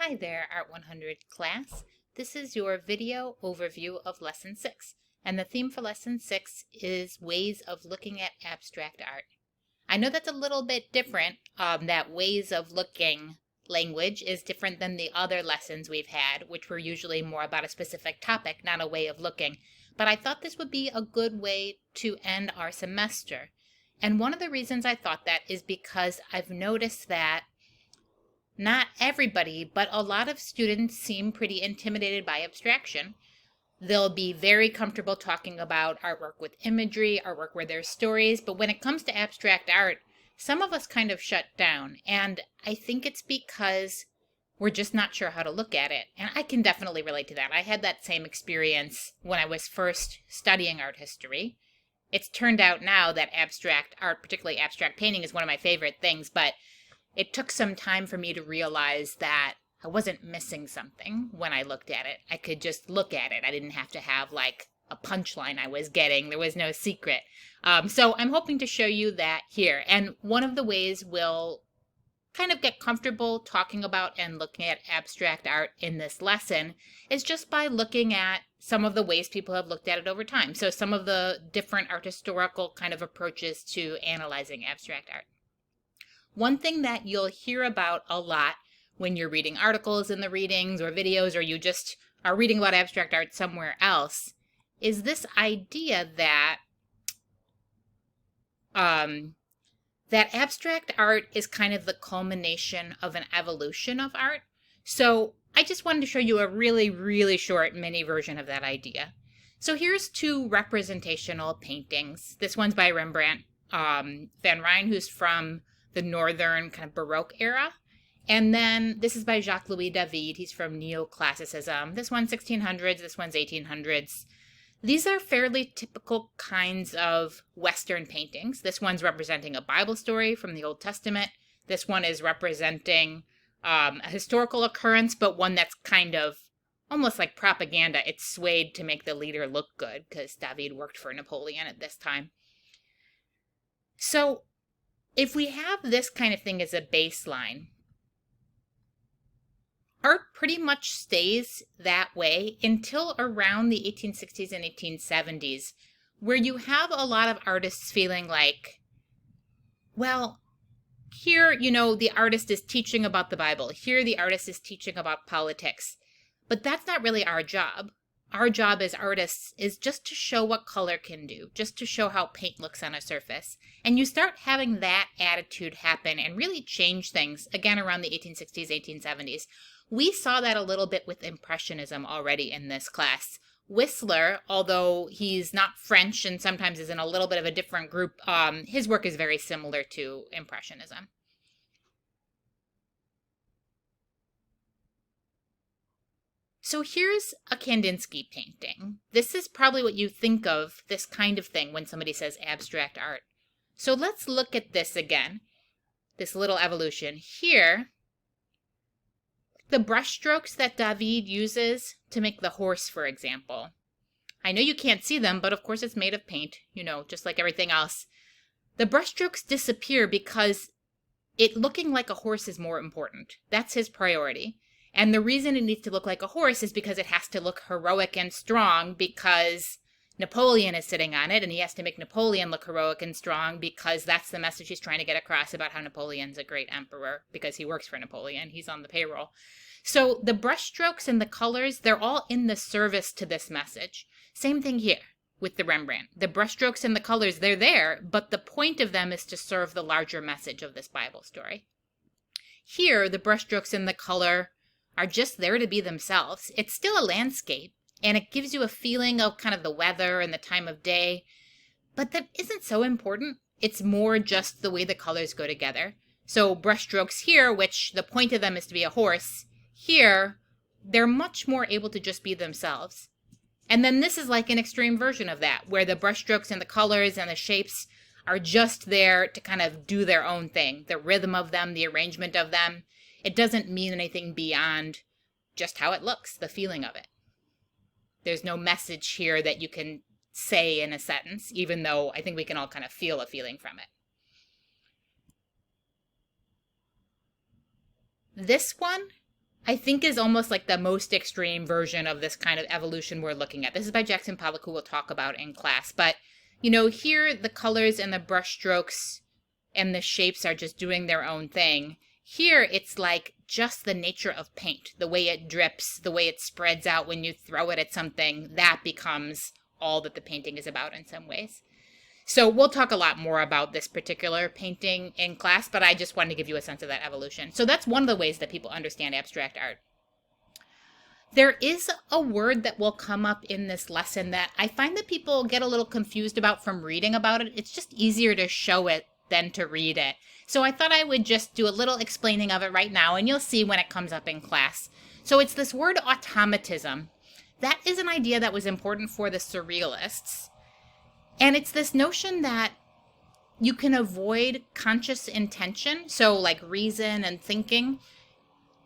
Hi there, Art100 class. This is your video overview of Lesson 6, and the theme for Lesson 6 is ways of looking at abstract art. I know that's a little bit different, that ways of looking language is different than the other lessons we've had, which were usually more about a specific topic, not a way of looking. But I thought this would be a good way to end our semester. And one of the reasons I thought that is because I've noticed that not everybody, but a lot of students seem pretty intimidated by abstraction. They'll be very comfortable talking about artwork with imagery, artwork where there's stories, but when it comes to abstract art, some of us kind of shut down. And I think it's because we're just not sure how to look at it. And I can definitely relate to that. I had that same experience when I was first studying art history. It's turned out now that abstract art, particularly abstract painting, is one of my favorite things, but it took some time for me to realize that I wasn't missing something when I looked at it. I could just look at it. I didn't have to have like a punchline I was getting. There was no secret. So I'm hoping to show you that here. And one of the ways we'll kind of get comfortable talking about and looking at abstract art in this lesson is just by looking at some of the ways people have looked at it over time. So some of the different art historical kind of approaches to analyzing abstract art. One thing that you'll hear about a lot when you're reading articles in the readings or videos, or you just are reading about abstract art somewhere else, is this idea that that abstract art is kind of the culmination of an evolution of art. So I just wanted to show you a really, really short mini version of that idea. So here's two representational paintings. This one's by Rembrandt van Rijn, who's from the northern kind of Baroque era. And then this is by Jacques-Louis David. He's from Neoclassicism. This one's 1600s, this one's 1800s. These are fairly typical kinds of Western paintings. This one's representing a Bible story from the Old Testament. This one is representing a historical occurrence, but one that's kind of almost like propaganda. It's swayed to make the leader look good because David worked for Napoleon at this time. So if we have this kind of thing as a baseline, art pretty much stays that way until around the 1860s and 1870s, where you have a lot of artists feeling like, well, here, the artist is teaching about the Bible. Here, the artist is teaching about politics. But that's not really our job. Our job as artists is just to show what color can do, just to show how paint looks on a surface. And you start having that attitude happen and really change things, again, around the 1860s, 1870s. We saw that a little bit with Impressionism already in this class. Whistler, although he's not French and sometimes is in a little bit of a different group, his work is very similar to Impressionism. So here's a Kandinsky painting. This is probably what you think of, this kind of thing, when somebody says abstract art. So let's look at this again, this little evolution. Here, the brushstrokes that David uses to make the horse, for example. I know you can't see them, but of course it's made of paint, just like everything else. The brushstrokes disappear because it looking like a horse is more important. That's his priority. And the reason it needs to look like a horse is because it has to look heroic and strong because Napoleon is sitting on it, and he has to make Napoleon look heroic and strong because that's the message he's trying to get across about how Napoleon's a great emperor because he works for Napoleon. He's on the payroll. So the brushstrokes and the colors, they're all in the service to this message. Same thing here with the Rembrandt. The brushstrokes and the colors, they're there, but the point of them is to serve the larger message of this Bible story. Here, the brushstrokes and the color are just there to be themselves. It's still a landscape, and it gives you a feeling of kind of the weather and the time of day, but that isn't so important. It's more just the way the colors go together. So brushstrokes here, which the point of them is to be a horse, here, they're much more able to just be themselves. And then this is like an extreme version of that, where the brushstrokes and the colors and the shapes are just there to kind of do their own thing. The rhythm of them, the arrangement of them, it doesn't mean anything beyond just how it looks, the feeling of it. There's no message here that you can say in a sentence, even though I think we can all kind of feel a feeling from it. This one I think is almost like the most extreme version of this kind of evolution we're looking at. This is by Jackson Pollock, who we'll talk about in class. But, here the colors and the brush strokes and the shapes are just doing their own thing. Here, it's like just the nature of paint, the way it drips, the way it spreads out when you throw it at something, that becomes all that the painting is about in some ways. So we'll talk a lot more about this particular painting in class, but I just wanted to give you a sense of that evolution. So that's one of the ways that people understand abstract art. There is a word that will come up in this lesson that I find that people get a little confused about from reading about it. It's just easier to show it than to read it. So I thought I would just do a little explaining of it right now, and you'll see when it comes up in class. So it's this word automatism. That is an idea that was important for the surrealists. And it's this notion that you can avoid conscious intention, so like reason and thinking.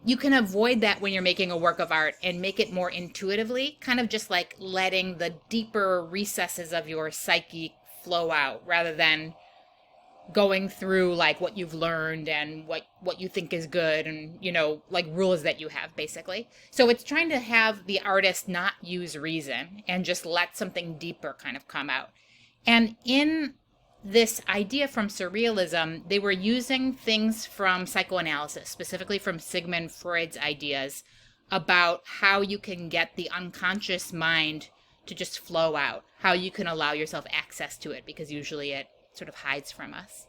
You can avoid that when you're making a work of art and make it more intuitively, kind of just like letting the deeper recesses of your psyche flow out rather than going through like what you've learned and what you think is good and, like rules that you have basically. So it's trying to have the artist not use reason and just let something deeper kind of come out. And in this idea from surrealism, they were using things from psychoanalysis, specifically from Sigmund Freud's ideas about how you can get the unconscious mind to just flow out, how you can allow yourself access to it, because usually it sort of hides from us.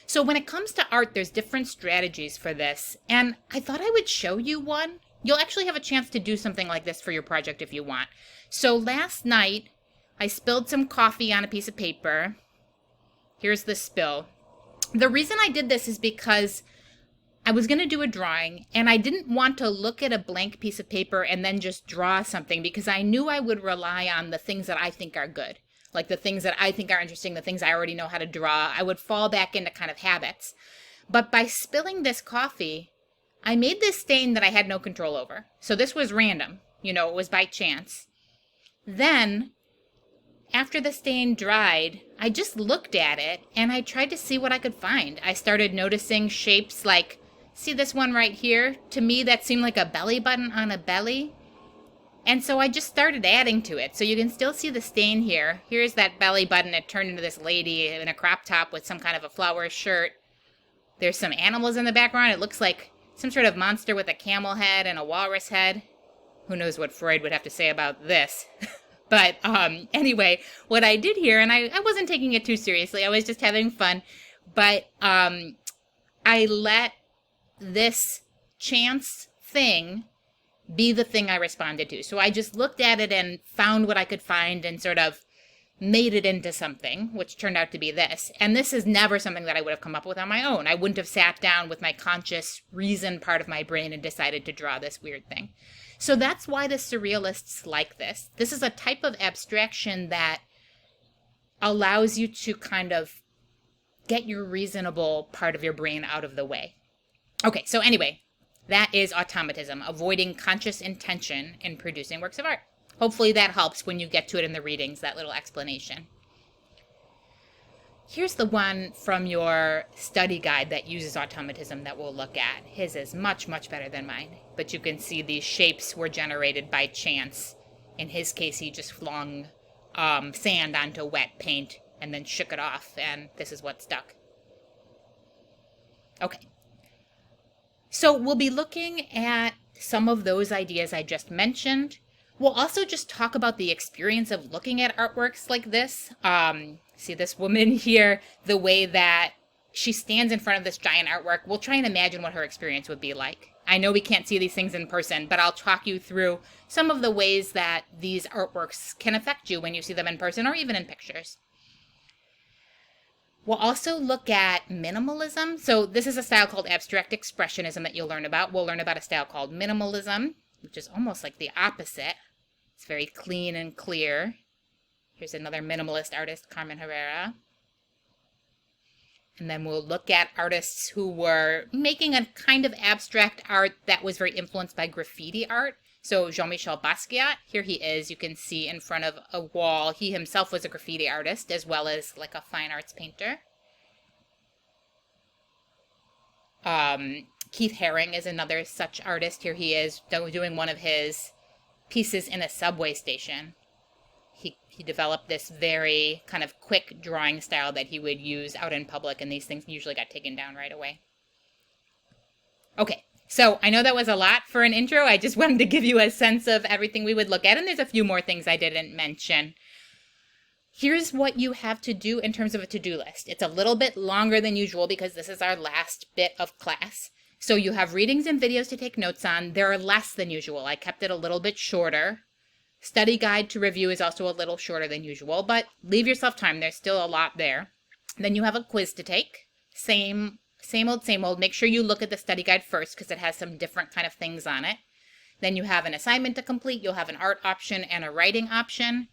So when it comes to art, there's different strategies for this, and I thought I would show you one. You'll actually have a chance to do something like this for your project if you want. So last night, I spilled some coffee on a piece of paper. Here's the spill. The reason I did this is because I was going to do a drawing, and I didn't want to look at a blank piece of paper and then just draw something, because I knew I would rely on the things that I think are good. Like the things that I think are interesting, the things I already know how to draw. I would fall back into kind of habits. But by spilling this coffee, I made this stain that I had no control over. So this was random. It was by chance. Then, after the stain dried, I just looked at it and I tried to see what I could find. I started noticing shapes like, see this one right here? To me, that seemed like a belly button on a belly. And so I just started adding to it. So you can still see the stain here. Here's that belly button. It turned into this lady in a crop top with some kind of a flower shirt. There's some animals in the background. It looks like some sort of monster with a camel head and a walrus head. Who knows what Freud would have to say about this. But anyway, what I did here, and I wasn't taking it too seriously. I was just having fun. But I let this chance thing be the thing I responded to. So I just looked at it and found what I could find and sort of made it into something, which turned out to be this. And this is never something that I would have come up with on my own. I wouldn't have sat down with my conscious reason part of my brain and decided to draw this weird thing. So that's why the surrealists like this. This is a type of abstraction that allows you to kind of get your reasonable part of your brain out of the way. Okay, so anyway, that is automatism, avoiding conscious intention in producing works of art. Hopefully that helps when you get to it in the readings, that little explanation. Here's the one from your study guide that uses automatism that we'll look at. His is much, much better than mine. But you can see these shapes were generated by chance. In his case, he just flung sand onto wet paint and then shook it off, and this is what stuck. Okay. So we'll be looking at some of those ideas I just mentioned. We'll also just talk about the experience of looking at artworks like this. See this woman here, the way that she stands in front of this giant artwork. We'll try and imagine what her experience would be like. I know we can't see these things in person, but I'll talk you through some of the ways that these artworks can affect you when you see them in person or even in pictures. We'll also look at minimalism. So this is a style called abstract expressionism that you'll learn about. We'll learn about a style called minimalism, which is almost like the opposite. It's very clean and clear. Here's another minimalist artist, Carmen Herrera. And then we'll look at artists who were making a kind of abstract art that was very influenced by graffiti art. So Jean-Michel Basquiat, here he is, you can see in front of a wall. He himself was a graffiti artist as well as like a fine arts painter. Keith Haring is another such artist. Here he is doing one of his pieces in a subway station. He developed this very kind of quick drawing style that he would use out in public, and these things usually got taken down right away. Okay, so I know that was a lot for an intro. I just wanted to give you a sense of everything we would look at, and there's a few more things I didn't mention. Here's what you have to do in terms of a to-do list. It's a little bit longer than usual because this is our last bit of class. So you have readings and videos to take notes on. There are less than usual. I kept it a little bit shorter. Study guide to review is also a little shorter than usual, but leave yourself time. There's still a lot there. Then you have a quiz to take. Same old. Make sure you look at the study guide first because it has some different kind of things on it. Then you have an assignment to complete. You'll have an art option and a writing option.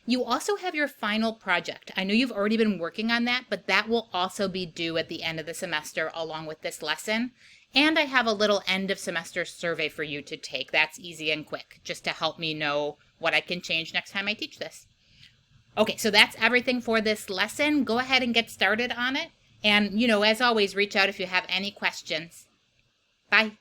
You also have your final project. I know you've already been working on that, but that will also be due at the end of the semester along with this lesson. And I have a little end of semester survey for you to take. That's easy and quick, just to help me know what I can change next time I teach this. Okay, so that's everything for this lesson. Go ahead and get started on it. And, as always, reach out if you have any questions. Bye.